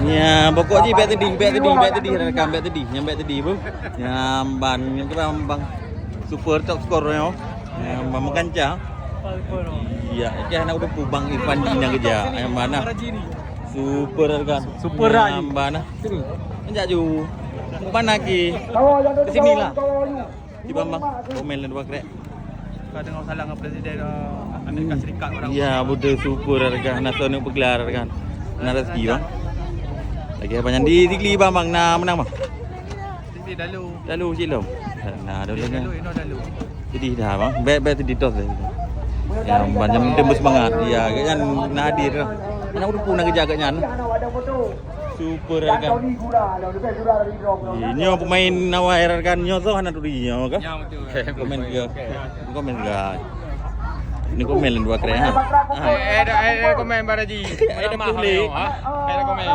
Ya, pokok je bet tadi rekam bet tadi, yang bet tadi pun. Yang ban yang keram bang. Super top score yo. Yang bang mengkancah. Iya, dia nak udah bang Irfan Dina kerja. Yang mana? Super kan. Super lah. Yang mana? Enjak ju. Mana lagi? Ke sini lah. Di bang, komen dan buat krek. Kau dengar salah dengan Presiden Amerika Serikat orang. Ya, betul super kan. Nasional bergelar kan. Nak rezeki bang. Lagi banyak di Digli bang nak menang bang. Sini dalu. Lalu silom. Nah, dulu kan. Dalu, ini dalu. Jadi dah bang, bet tadi tos dah. Yang banyak tembus semangat. Ya, kan nadir. Anak udah punah kerja agaknya. Super kan. Ini pemain Nawai kan nyoto anak durinya kan. Ya betul. Komen juga. Komen juga. Ini komen dua keren. Komen Baraji. Ada boleh. Ada komen.